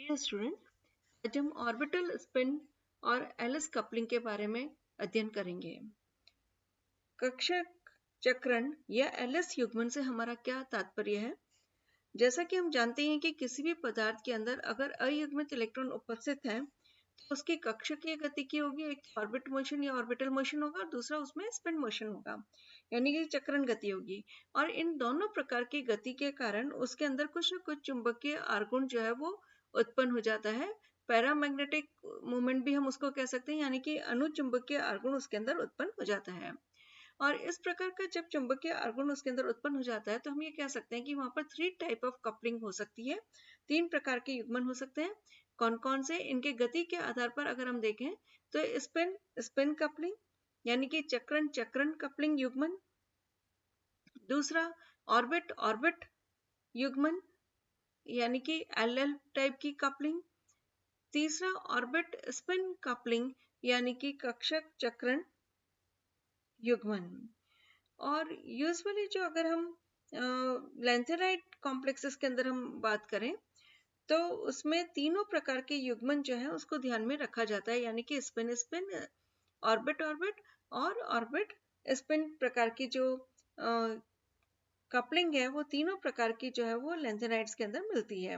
Dear student, आज हम orbital spin और एलिस कपलिंग के बारे में अध्ययन करेंगे। कक्षक चक्रण या एलिस युग्मन से हमारा क्या तात्पर्य है? जैसा कि हम जानते हैं कि किसी भी पदार्थ के अंदर अगर अयुग्मित इलेक्ट्रॉन उपस्थित है तो उसकी कक्षकीय गतिकी होगी, एक ऑर्बिट मोशन या ऑर्बिटल मोशन होगा और दूसरा उसमें स्पिन मोशन होगा, यानी कि चक्रण गति होगी। और इन दोनों प्रकार की गति के कारण उसके अंदर कुछ न कुछ चुंबकीय आर्गुण जो है वो उत्पन्न हो जाता है। पैरामैग्नेटिक मूवमेंट भी हम उसको कह सकते हैं, यानी कि अनुचुंबकीय आर्गुण उसके अंदर उत्पन्न हो जाता है। और इस प्रकार का जब चुंबकीय आर्गुण उसके अंदर उत्पन्न हो जाता है तो हम ये कह सकते हैं कि वहां पर 3 टाइप ऑफ कपलिंग हो सकती है, 3 प्रकार के युग्मन हो सकते हैं। कौन कौन से? इनके गति के आधार पर अगर हम देखें तो स्पिन स्पिन कपलिंग यानी कि चक्रण चक्रण कपलिंग युग्मन, दूसरा ऑर्बिट ऑर्बिट युग्मन यानी कि एल टाइप की कपलिंग, तीसरा ऑर्बिट स्पिन कपलिंग यानी कि कक्षक चक्रण युग्मन। और यूजुअली जो अगर हम लैंथेनाइट कॉम्प्लेक्सेस के अंदर हम बात करें तो उसमें तीनों प्रकार के युग्मन जो है उसको ध्यान में रखा जाता है, यानी कि स्पिन स्पिन, ऑर्बिट ऑर्बिट और ऑर्बिट स्पिन प्रकार की जो कपलिंग है वो तीनों प्रकार की जो है वो लैंथेनाइट्स के अंदर मिलती है।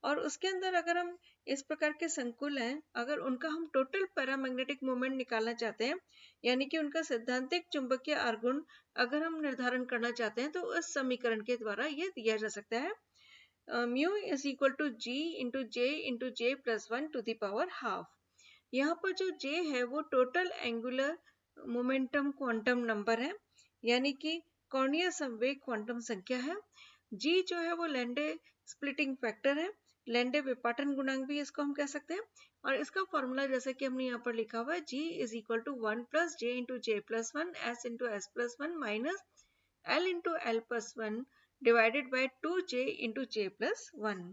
और उसके अंदर अगर हम इस प्रकार के संकुल हैं, अगर उनका हम टोटल पैरामैग्नेटिक मोमेंट निकालना चाहते हैं, यानी कि उनका सैद्धांतिक चुंबकीय आर्गुण अगर हम निर्धारण करना चाहते हैं तो उस समीकरण के द्वारा ये दिया जा सकता है। Mu is equal to G into J plus 1 to the power half. यहाँ पर जो जे है वो total angular momentum quantum number है, यानी कि कोणीय संवेग क्वांटम संख्या है। जी जो है वो लैंडे स्प्लिटिंग फैक्टर है, लैंडे विपाटन गुणांक भी इसको हम कह सकते हैं। और इसका फॉर्मूला जैसे कि हमने यहाँ पर लिखा हुआ है, g is equal to 1 plus j into J plus 1 s into S plus 1 minus l into L plus 1 divided by 2j into J plus 1।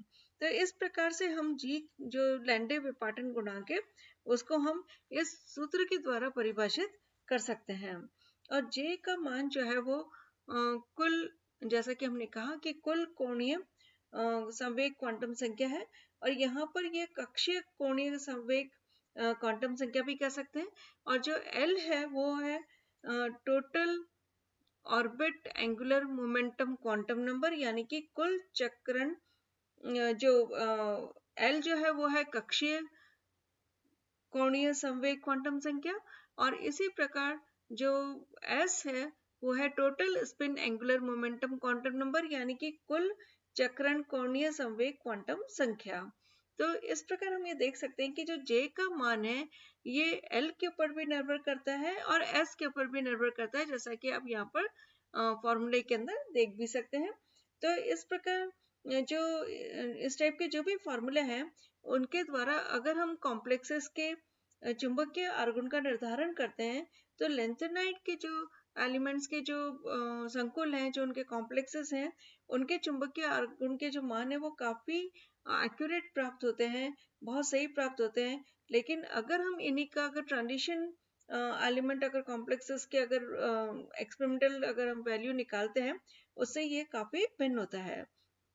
तो इस प्रकार से हम जी जो लैंडे विपाटन गुणांक है उसको हम इस सूत्र के द्वारा परिभाषित कर सकते हैं। और जे का मान जो है वो कुल, जैसा कि हमने कहा कि कुल कोणीय संवेग क्वांटम संख्या है, और यहाँ पर ये कक्षीय कोणीय संवेग क्वांटम संख्या भी कह सकते हैं। और जो एल है वो है total orbit angular momentum quantum number, यानी कि कुल चक्रण जो एल जो है वो है कक्षीय कोणीय संवेग क्वांटम संख्या, और इसी प्रकार जो एस है वो है total spin angular momentum quantum number, यानी कि कुल चक्रण कोणीय संवेग क्वांटम संख्या। तो इस प्रकार हम ये देख सकते हैं कि जो जे का मान है ये एल के ऊपर भी निर्भर करता है और एस के ऊपर भी निर्भर करता है, जैसा कि आप यहाँ पर फॉर्मूले के अंदर देख भी सकते हैं। तो इस प्रकार जो इस टाइप के जो भी फॉर्मूले हैं उनके द्वारा अगर हम कॉम्प्लेक्सेस के चुंबकीय आर्गुण का निर्धारण करते हैं तो लैंथेनाइट के जो एलिमेंट्स के जो संकुल हैं, जो उनके कॉम्प्लेक्सेस हैं, उनके चुंबकीय आर्गुण के जो मान है वो काफी एक्यूरेट प्राप्त होते हैं, बहुत सही प्राप्त होते हैं। लेकिन अगर हम इन्हीं का अगर ट्रांजिशन एलिमेंट अगर कॉम्प्लेक्सेस के अगर एक्सपेरिमेंटल अगर हम वैल्यू निकालते हैं उससे ये काफी भिन्न होता है।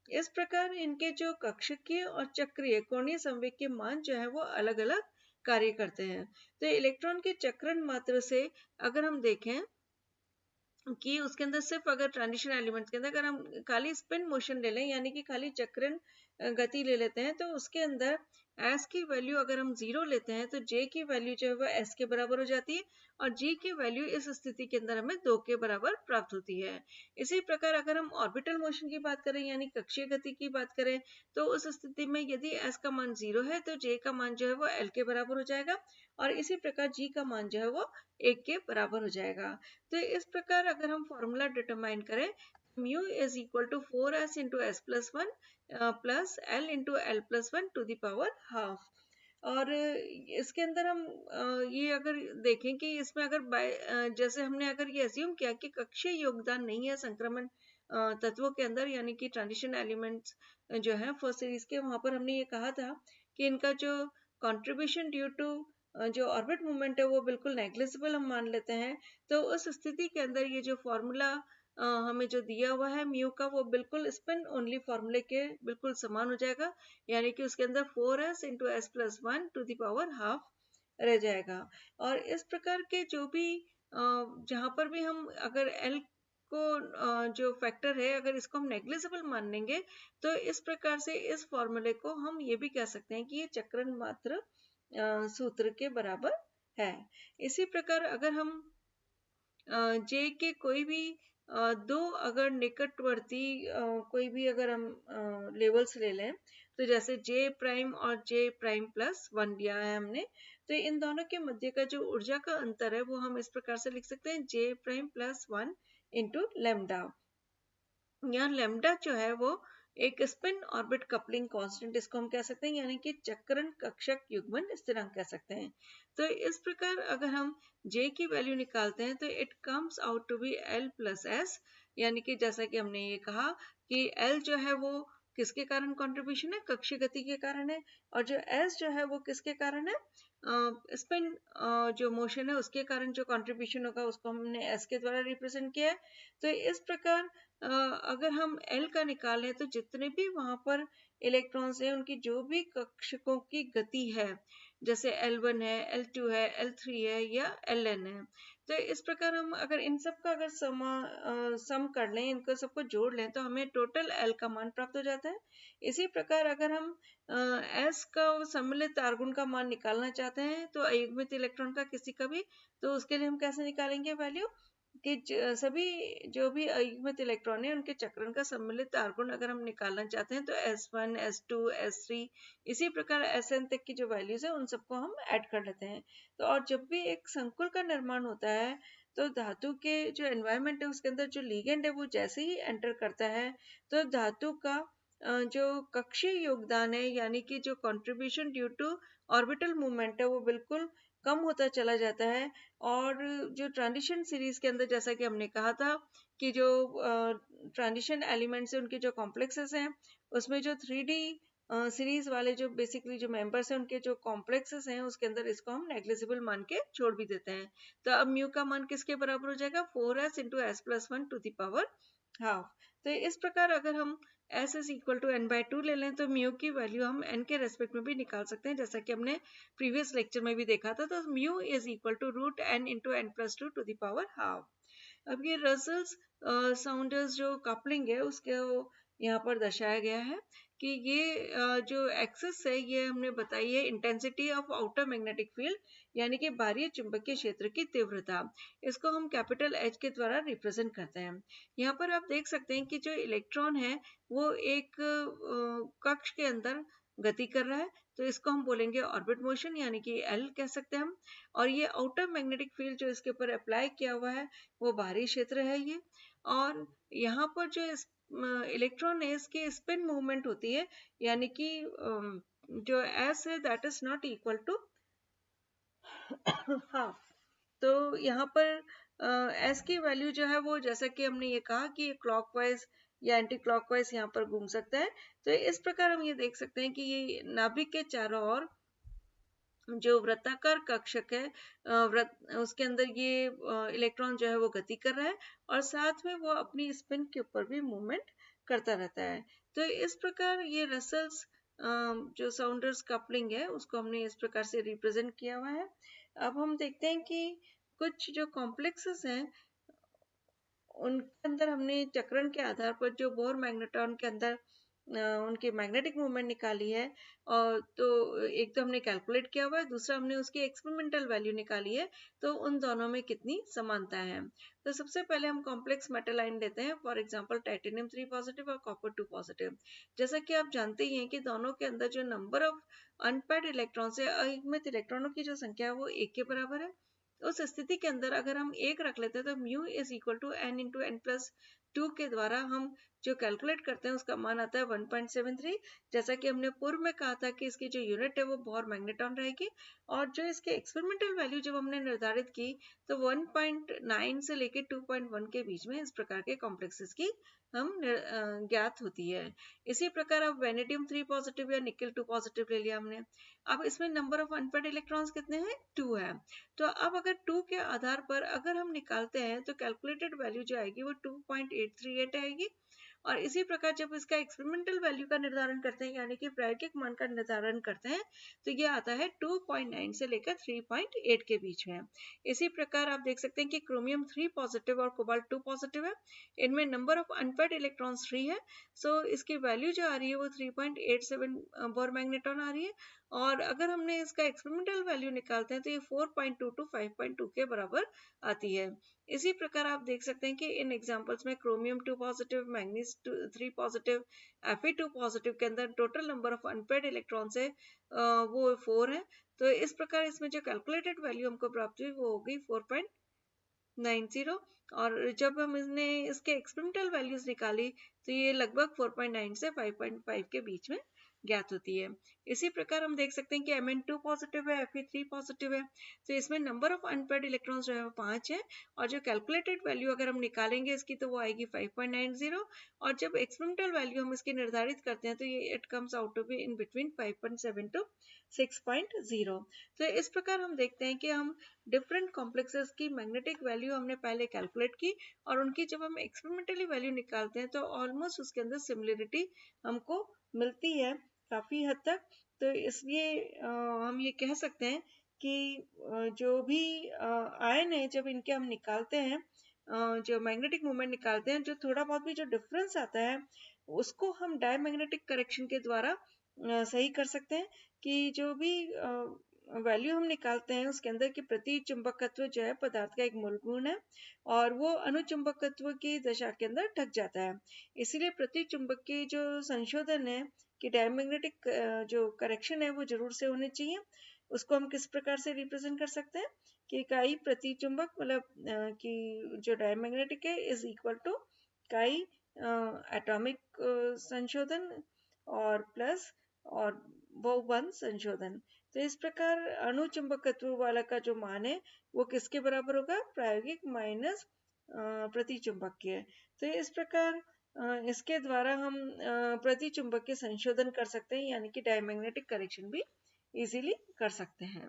इस प्रकार इनके जो कक्षकीय और चक्रीय कोणीय संवेग के मान जो है वो अलग अलग कार्य करते हैं। तो इलेक्ट्रॉन के चक्रण मात्र से अगर हम देखें कि उसके अंदर सिर्फ अगर ट्रांजिशन एलिमेंट्स के अंदर अगर हम खाली स्पिन मोशन ले लें, यानी कि खाली चक्रण गति ले लेते हैं, तो उसके अंदर एस की वैल्यू अगर हम 0 लेते हैं तो जे की वैल्यू जो है वो एस के बराबर हो जाती है और जी की वैल्यू इस स्थिति के अंदर हमें 2 के बराबर प्राप्त होती है। इसी प्रकार अगर हम ऑर्बिटल मोशन की बात करें यानी कक्षीय गति की बात करें तो उस स्थिति में यदि एस का मान 0 है तो जे का मान जो है वो एल के बराबर हो जाएगा और इसी प्रकार जी का मान जो है वो 1 के बराबर हो जाएगा। तो इस प्रकार अगर हम फॉर्मूला डिटरमाइन करें, mu is equal to 4s into S plus 1 plus L into L plus 1 to the power half. और इसके अंदर हम ये अगर देखें कि इसमें अगर जैसे हमने अगर ये अज्यूम किया कि कक्षीय योगदान नहीं है संक्रमण तत्वों के अंदर, यानी कि ट्रांजिशन एलिमेंट्स जो है फर्स्ट सीरीज के, वहां पर हमने ये कहा था कि इनका जो कंट्रीब्यूशन ड्यू टू जो ऑर्बिट मूवमेंट है वो बिल्कुल नेग्लिजिबल हम मान लेते हैं। तो उस स्थिति के अंदर ये जो फॉर्मूला हमें जो दिया हुआ है म्यू का वो बिल्कुल स्पिन ओनली फॉर्मूले के बिल्कुल समान हो जाएगा, यानी कि उसके अंदर 4s into S plus one to the power half रह जाएगा। और इस प्रकार के जो भी जहाँ पर भी हम अगर एल को जो फैक्टर है अगर इसको हम नेग्लिजिबल मान लेंगे, तो इस प्रकार से इस फॉर्मूले को हम ये भी कह सकते हैं कि ये चक्रण मात्र सूत्र के बराबर है। इसी प्रकार अगर हम जे के कोई भी दो अगर निकटवर्ती कोई भी अगर हम लेवल्स ले लें, तो जैसे जे प्राइम और जे प्राइम प्लस वन लिया है हमने, तो इन दोनों के मध्य का जो ऊर्जा का अंतर है वो हम इस प्रकार से लिख सकते हैं j prime plus one into lambda. यहाँ लेमडा जो है वो एक स्पिन ऑर्बिट कपलिंग कांस्टेंट इसको हम कह सकते हैं, यानी कि चक्रण कक्षक युग्मन स्थिरांक कह सकते हैं। तो इस प्रकार अगर हम J की वैल्यू निकालते हैं तो it comes out to be L plus S, यानी कि जैसा कि हमने ये कहा कि L जो है वो किसके कारण कंट्रीब्यूशन है, कक्षीय गति के कारण है, और जो S जो है वो किसके कारण है, स्पिन जो मोशन है उसके कारण जो कंट्रीब्यूशन होगा उसको हमने S के द्वारा रिप्रेजेंट किया है। तो इस प्रकार अगर हम L का निकालें तो जितने भी वहां पर इलेक्ट्रॉन्स हैं उनकी जो भी कक्षकों की गति है, जैसे L1 है, L2 है, L3 है या Ln है, तो इस प्रकार हम अगर इन सब का अगर सम कर लें, इनको सबको जोड़ लें, तो हमें टोटल L का मान प्राप्त हो जाता है। इसी प्रकार अगर हम S का सम्मिलित आर्गुन का मान निकालना चाहते हैं, तो अयुग्मित इलेक्ट्रॉन का किसी का भी, तो उसके लिए हम कैसे निकालेंगे वैल्यू कि सभी जो भी अयुग्मित इलेक्ट्रॉन है उनके चक्रण का सम्मिलित आर्गुन अगर हम निकालना चाहते हैं, तो S1, S2, S3 इसी प्रकार Sn तक की जो वैल्यूज है उन सबको हम ऐड कर लेते हैं। तो और जब भी एक संकुल का निर्माण होता है, तो धातु के जो एनवायरनमेंट है उसके अंदर जो लिगेंड है वो जैसे ही एंटर करता है, तो धातु का जो कक्षीय योगदान है, यानी कि जो contribution due to orbital movement है वो बिल्कुल कम होता चला जाता है। और जो ट्रांजिशन सीरीज के अंदर जैसा कि हमने कहा था कि जो ट्रांजिशन एलिमेंट्स हैं उनके जो कॉम्प्लेक्सेस हैं उसमें जो 3D सीरीज वाले जो बेसिकली जो मेंबर्स हैं उनके जो कॉम्प्लेक्सेस हैं उसके अंदर इसको हम नेग्लिजिबल मान के छोड़ भी देते हैं। तो अब म्यू का मान किसके बराबर हो जाएगा, 4s into S plus one to the power half. तो इस प्रकार अगर हम s is equal to n by two ले लें तो म्यू की वैल्यू हम n के रेस्पेक्ट में भी निकाल सकते हैं, जैसा कि हमने प्रीवियस लेक्चर में भी देखा था। तो mu is equal to root n into N plus two to the power half. अब ये रसल्स साउंडर्स जो कपलिंग है उसके यहाँ पर दर्शाया गया है कि ये जो एक्सिस है ये हमने बताई है intensity of outer magnetic field, यानी कि बाहरी चुंबकीय क्षेत्र की तीव्रता। इसको हम कैपिटल H के द्वारा रिप्रेजेंट करते हैं। यहाँ पर आप देख सकते हैं कि जो इलेक्ट्रॉन है वो एक कक्ष के अंदर गति कर रहा है, तो इसको हम बोलेंगे ऑर्बिट मोशन, यानी कि L कह सकते हैं हम। और ये आउटर मैग्नेटिक फील्ड जो इसके ऊपर अप्लाई किया हुआ है वो बाहरी क्षेत्र है ये। और यहाँ पर जो इलेक्ट्रॉन है इसकी स्पिन मूवमेंट होती है, यानी कि जो S है that is not equal to half. तो यहाँ पर S की वैल्यू जो है वो जैसा कि हमने ये कहा कि क्लॉकवाइज या एंटी क्लॉकवाइज यहाँ पर घूम सकता है। तो इस प्रकार हम ये देख सकते हैं कि ये नाभिक के चारों ओर जो वृत्ताकार कक्षक है उसके अंदर ये इलेक्ट्रॉन जो है वो गति कर रहा है और साथ में वो अपनी स्पिन के ऊपर भी मूवमेंट करता रहता है। तो इस प्रकार ये रसल्स जो साउंडर्स कपलिंग है उसको हमने इस प्रकार से रिप्रेजेंट किया हुआ है। अब हम देखते हैं कि कुछ जो कॉम्प्लेक्सेस हैं उनके अंदर हमने चक्रण के आधार पर जो बोर मैग्नेट्रॉन के अंदर उनकी मैग्नेटिक मूवमेंट निकाली है, और तो एक तो हमने कैलकुलेट किया हुआ है, दूसरा हमने उसकी एक्सपेरिमेंटल वैल्यू निकाली है, तो उन दोनों में कितनी समानता है। तो सबसे पहले हम कॉम्प्लेक्स मेटल आयन लेते हैं, फॉर एग्जांपल टाइटेनियम 3 पॉजिटिव और कॉपर 2 पॉजिटिव। जैसा कि आप जानते ही हैं कि दोनों के अंदर जो नंबर ऑफ अनपेयर्ड इलेक्ट्रॉन्स है, अयुग्मित इलेक्ट्रॉनों की जो संख्या है वो 1 के बराबर है। उस स्थिति के अंदर अगर हम 1 रख लेते हैं तो mu is equal to n into N plus two के द्वारा हम जो कैलकुलेट करते हैं उसका मान आता है 1.73। जैसा कि हमने पूर्व में कहा था कि इसकी जो यूनिट है वो बोर मैग्नेटॉन रहेगी, और जो इसके एक्सपेरिमेंटल वैल्यू जब हमने निर्धारित की तो 1.9 से लेके 2.1 के बीच में इस प्रकार के कॉम्प्लेक्सेस की हम ज्ञात होती है। इसी प्रकार अब वेनेडियम 3 पॉजिटिव या निकल 2 पॉजिटिव ले लिया हमने। अब इसमें नंबर ऑफ अनपेयर्ड इलेक्ट्रॉन्स कितने हैं? 2 है। तो अब अगर 2 के आधार पर अगर हम निकालते हैं तो कैलकुलेटेड वैल्यू जो आएगी वो 2.838 आएगी। और इसी प्रकार जब इसका एक्सपेरिमेंटल वैल्यू का निर्धारण करते हैं, यानी कि प्रायोगिक मान का निर्धारण करते हैं, तो ये आता है 2.9 से लेकर 3.8 के बीच में। इसी प्रकार आप देख सकते हैं कि क्रोमियम 3 पॉजिटिव और कोबाल्ट 2 पॉजिटिव है। इनमें नंबर ऑफ अनपेयर्ड इलेक्ट्रॉन्स 3 है। सो इसकी वैल्यू जो आ रही है वो 3.87 बोर मैग्नेटॉन आ रही है। और अगर हमने इसका एक्सपेरिमेंटल वैल्यू निकालते हैं तो ये 4.2 टू 5.2 के बराबर आती है। इसी प्रकार आप देख सकते हैं कि इन एग्जांपल्स में chromium 2 positive, manganese 3 positive, Fe2 positive के अंदर total number of unpaired electrons है वो 4 है। तो इस प्रकार इसमें जो कैलकुलेटेड वैल्यू हमको प्राप्त हुई वो होगी 4.90। और जब हम इसके एक्सपेरिमेंटल वैल्यूज निकाली तो ये लगभग 4.9 से 5.5 के बीच में ज्ञात होती है। इसी प्रकार हम देख सकते हैं कि Mn2 पॉजिटिव है, Fe3 पॉजिटिव है। तो इसमें नंबर ऑफ अनपेयर्ड इलेक्ट्रॉन्स जो है वो 5 है। और जो कैलकुलेटेड वैल्यू अगर हम निकालेंगे इसकी तो वो आएगी 5.90। और जब एक्सपेरिमेंटल वैल्यू हम इसकी निर्धारित करते हैं तो ये it comes out to be in between 5.7 to 6.0। तो इस प्रकार हम देखते हैं कि हम डिफरेंट कॉम्प्लेक्सेस की मैग्नेटिक वैल्यू हमने पहले कैलकुलेट की, और उनकी जब हम एक्सपेरिमेंटली वैल्यू निकालते हैं तो ऑलमोस्ट उसके अंदर सिमिलरिटी हमको मिलती है काफ़ी हद तक। तो इसलिए हम ये कह सकते हैं कि जो भी आयन है जब इनके हम निकालते हैं, जो मैग्नेटिक मोमेंट निकालते हैं, जो थोड़ा बहुत भी जो डिफरेंस आता है उसको हम डायमैग्नेटिक करेक्शन के द्वारा सही कर सकते हैं। कि जो भी वैल्यू हम निकालते हैं उसके अंदर की प्रति चुंबकत्व जो है पदार्थ का एक मूल गुण है, और वो अनुचुंबकत्व की दशा के अंदर ढक जाता है। इसीलिए प्रति चुंबकीय जो संशोधन है कि डायमैग्नेटिक जो करेक्शन है वो जरूर से होने चाहिए। उसको हम किस प्रकार से रिप्रेजेंट कर सकते हैं कि इकाई प्रति चुंबक मतलब कि जो डायमैग्नेटिक है इज इक्वल टू इकाई एटॉमिक संशोधन और प्लस और वो वन संशोधन। तो इस प्रकार अणुचुंबकत्व वाला का जो मान है वो किसके बराबर होगा? प्रायोगिक माइनस प्रति चुंबकीय। तो इस प्रकार इसके द्वारा हम प्रति चुंबकीय संशोधन कर सकते हैं, यानी कि डायमैग्नेटिक करेक्शन भी इजीली कर सकते हैं।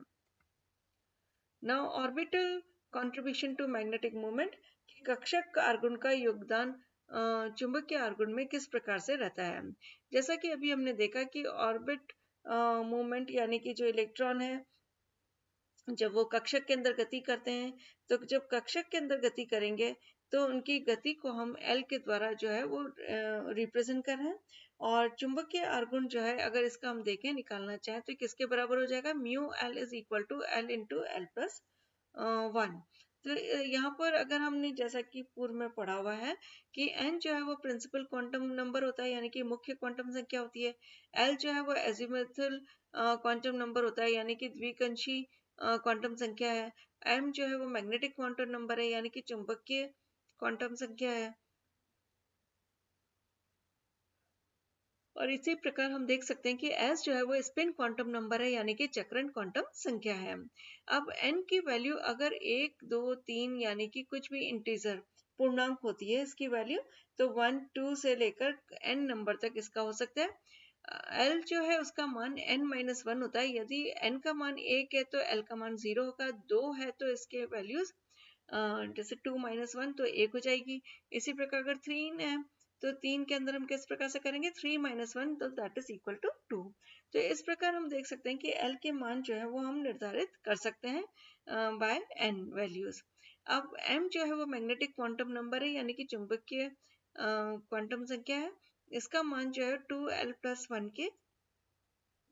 Now orbital contribution to magnetic moment, कक्षक आर्गुन का योगदान चुंबकीय आर्गुन में किस प्रकार से रहता है। जैसा कि अभी हमने देखा कि ऑर्बिट मूवमेंट यानी कि जो इलेक्ट्रॉन है जब वो कक्षक के अंदर गति करते हैं, तो जब कक्षक के अंदर गति करेंगे तो उनकी गति को हम L के द्वारा जो है वो रिप्रेजेंट कर रहे हैं। और चुंबकीय आर्गुन जो है अगर इसका हम देखें निकालना चाहें तो किसके बराबर हो जाएगा? Mu L is equal to L into L plus 1। तो यहाँ पर अगर हमने जैसा कि पूर्व में पढ़ा हुआ है कि n जो है वो प्रिंसिपल क्वांटम नंबर होता है, यानी कि मुख्य क्वांटम संख्या होती है। L जो है वो एजिमुथल क्वांटम नंबर होता है, यानी कि द्विकंशी क्वांटम संख्या है। m जो है वो मैग्नेटिक क्वांटम नंबर है, यानी कि चुंबकीय क्वांटम संख्या है। और इसी प्रकार हम देख सकते हैं कि s जो है वो स्पिन क्वांटम नंबर है, यानी कि चक्रण क्वांटम संख्या है। अब n की वैल्यू अगर 1, 2, 3 यानी कि कुछ भी इंटीजर पूर्णांक होती है इसकी वैल्यू, तो 1, 2 से लेकर n नंबर तक इसका हो सकता है। L जो है उसका मान n-1 होता है। यदि n का मान 1 है तो L का मान 0 होगा, 2 है तो इसके वैल्यूज जैसे 2-1 तो 1 हो जाएगी। इसी प्रकार अगर 3 है तो 3 के अंदर हम किस प्रकार से करेंगे? 3-1 तो दैट इज इक्वल टू 2। तो इस प्रकार हम देख सकते हैं कि L के मान जो है वो हम निर्धारित कर सकते हैं बाय n वैल्यूज। अब m जो है वो मैग्नेटिक क्वांटम नंबर है, यानी कि चुंबकीय क्वांटम संख्या है। इसका मान जो है 2l प्लस 1 के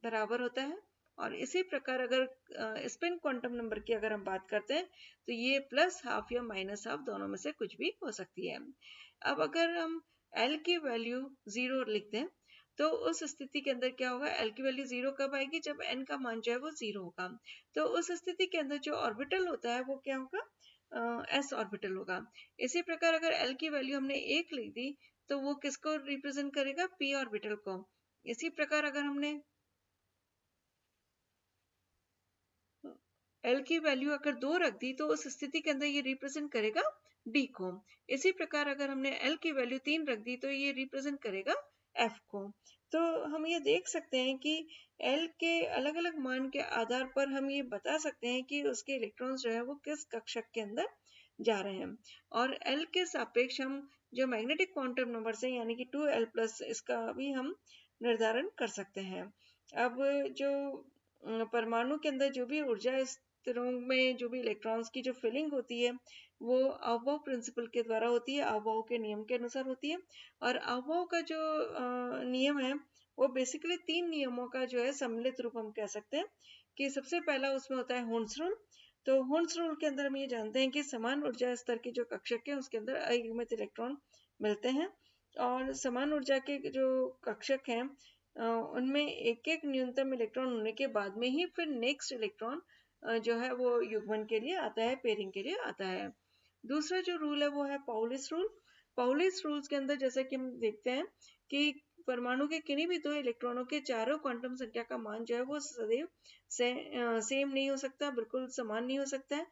बराबर होता है। और इसी प्रकार अगर स्पिन क्वांटम नंबर की अगर हम बात करते हैं तो ये प्लस हाफ या माइनस हाफ दोनों में से कुछ भी हो सकती है। अब अगर हम L की वैल्यू 0 लिखते हैं तो उस स्थिति के अंदर क्या होगा? L की वैल्यू 0 कब आएगी? जब n का मान जो है वो 0 होगा। तो उस स्थिति के अंदर जो ऑर्बिटल होता है वो क्या होगा? s ऑर्बिटल होगा। इसी प्रकार अगर L की वैल्यू हमने 1 लिख दी तो वो किसको रिप्रेजेंट करेगा, p ऑर्बिटल को। इसी प्रकार अगर हमने L की वैल्यू अगर 2 रख दी तो उस स्थिति के अंदर ये रिप्रेजेंट करेगा D को। इसी प्रकार अगर हमने L की वैल्यू 3 रख दी तो ये रिप्रेजेंट करेगा F को। तो हम ये देख सकते हैं कि L के अलग अलग मान के आधार पर हम ये बता सकते हैं कि उसके इलेक्ट्रॉन्स जो है वो किस कक्षक के अंदर जा रहे हैं। और L के सापेक्ष हम जो मैग्नेटिक क्वांटम नंबर से यानी कि 2L प्लस इसका भी हम निर्धारण कर सकते हैं। अब जो परमाणु के अंदर जो भी ऊर्जा स्तरों में जो भी इलेक्ट्रॉन्स की जो फिलिंग होती है वो अहमोव प्रिंसिपल के द्वारा होती है, अहमोव के नियम के अनुसार होती है। और अहमोव का जो नियम है वो बेसिकली 3 नियमों का जो है सम्मिलित रूप हम कह सकते हैं। कि सबसे पहला उसमें होता है हुन्स रूल। तो हुन्स रूल के अंदर हम ये जानते हैं कि समान ऊर्जा स्तर के जो कक्षक है उसके अंदर अयुग्मित इलेक्ट्रॉन मिलते हैं। और समान ऊर्जा के जो कक्षक हैं उनमें एक एक न्यूनतम इलेक्ट्रॉन होने के बाद में ही फिर नेक्स्ट इलेक्ट्रॉन जो है वो युग्मन के लिए आता है, पेयरिंग के लिए आता है। दूसरा जो रूल है वो है पाउलिस रूल। पाउलिस रूल्स के अंदर जैसा कि हम देखते हैं कि परमाणु के किन्हीं भी 2 इलेक्ट्रॉनों के चारों क्वांटम संख्या का मान जो है वो सदैव सेम नहीं हो सकता, बिल्कुल समान नहीं हो सकता है।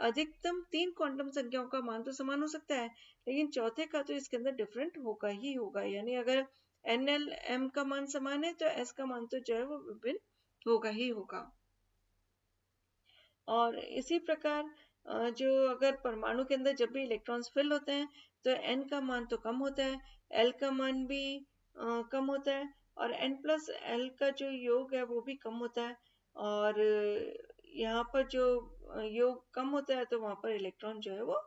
अधिकतम 3 क्वांटम संख्याओं का मान तो समान हो सकता है, लेकिन चौथे का तो इसके अंदर डिफरेंट होगा ही होगा। यानी अगर NL का मान समान है तो S का मान तो जो है वो विभिन्न होगा ही होगा। और इसी प्रकार जो अगर परमाणु के अंदर जब भी इलेक्ट्रॉन्स फिल होते हैं तो N का मान तो कम होता है, L का मान भी कम होता है और N प्लस L का जो योग है वो भी कम होता है। और यहाँ पर जो योग कम होता है तो वहाँ पर इलेक्ट्रॉन जो है वो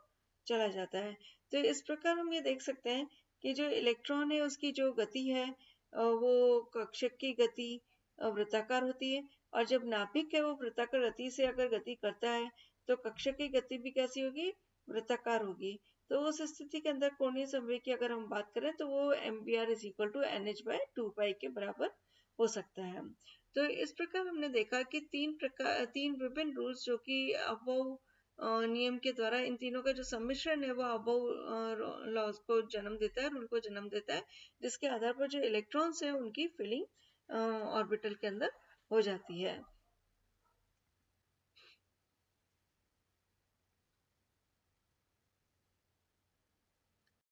चला जाता है। तो इस प्रकार हम ये देख सकते हैं कि जो इलेक्ट्रॉन है उसकी जो गति है वो कक्षक की गति वृत्ताकार होती है। और जब नाभिक है वो वृत्ताकार गति से अगर गति करता है तो कक्षक की गति भी कैसी होगी, वृत्ताकार होगी। तो उस स्थिति के अंदर कोणीय संवेग की अगर हम बात करें तो वो mvr is equal to nh/2 के बराबर हो सकता है। तो इस प्रकार हमने देखा कि तीन विभिन्न रूल्स जो कि अबोव नियम के द्वारा इन तीनों का जो सम्मिश्रण है वो अबोव लॉज को जन्म देता है, रूल को जन्म देता है, जिसके आधार पर जो इलेक्ट्रॉन्स है उनकी फिलिंग ऑर्बिटल के अंदर हो जाती है।